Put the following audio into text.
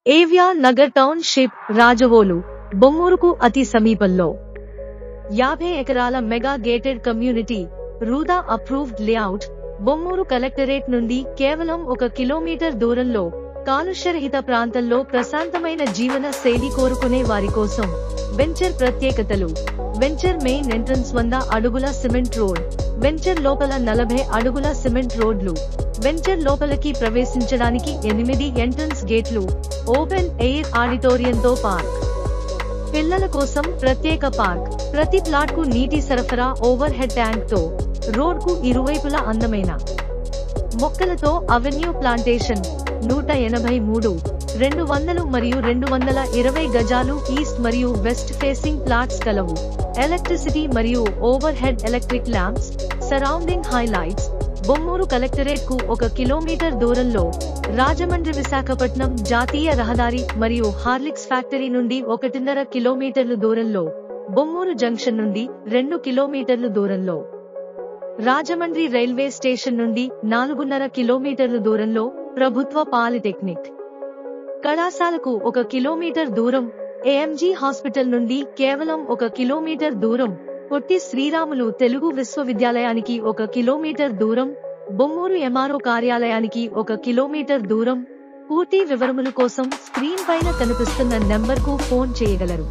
AVR Nagar township, Rajavolu, బొమ్మూరుకు అతి సమీపంలో 50 ఎకరాల mega gated community, RUDA approved layout, Bommuru collectorate నుండి కేవలం 1 కిలోమీటర్ దూరంలో, కాలుష్యరహిత ప్రాంతంలో ప్రశాంతమైన జీవన శైలి కోరుకునే వారి కోసం. వెంచర్ ప్రత్యేకతలు: వెంచర్ మెయిన్ ఎంట్రన్స్ 100 అడుగుల సిమెంట్ రోడ్, వెంచర్ లోపల 40 అడుగుల సిమెంట్ రోడ్లు, వెంచర్ లోపలికి ప్రవేశించడానికి 8 ఎంట్రన్స్ గేట్లు, ఓపెన్ ఎయిర్ ఆడిటోరియంతో పార్క్, పిల్లల కోసం ప్రత్యేక పార్క్, ప్రతి ప్లాట్ కు నీటి సరఫరా ఓవర్ హెడ్ ట్యాంక్ తో, రోడ్ కు ఇరువైపులా అందమైన మొక్కలతో అవెన్యూ ప్లాంటేషన్. 183, 200 మరియు 220 గజాలు ఈస్ట్ మరియు వెస్ట్ ఫేసింగ్ ప్లాట్స్ కలవు. ఎలక్ట్రిసిటీ మరియు over head electric lamps. Surrounding highlights: Bommuru collectorate కు 1 కిలోమీటర్ దూరంలో, రాజమండ్రి విశాఖపట్నం జాతీయ రహదారి మరియు హార్లిక్స్ ఫ్యాక్టరీ నుండి 1.5 కిలోమీటర్లు దూరంలో, బొమ్మూరు జంక్షన్ నుండి 2 కిలోమీటర్లు దూరంలో, రాజమండ్రి రైల్వే స్టేషన్ నుండి 4.5 కిలోమీటర్లు దూరంలో, ప్రభుత్వ పాలిటెక్నిక్ కళాశాలకు 1 కిలోమీటర్ దూరం, ఏఎంజీ హాస్పిటల్ నుండి కేవలం 1 కిలోమీటర్ దూరం, పొట్టి శ్రీరాములు తెలుగు విశ్వవిద్యాలయానికి 1 కిలోమీటర్ దూరం, బొమ్మూరు ఎంఆర్ఓ కార్యాలయానికి 1 కిలోమీటర్ దూరం. పూర్తి వివరముల కోసం స్క్రీన్ పైన కనిపిస్తున్న నెంబర్కు ఫోన్ చేయగలరు.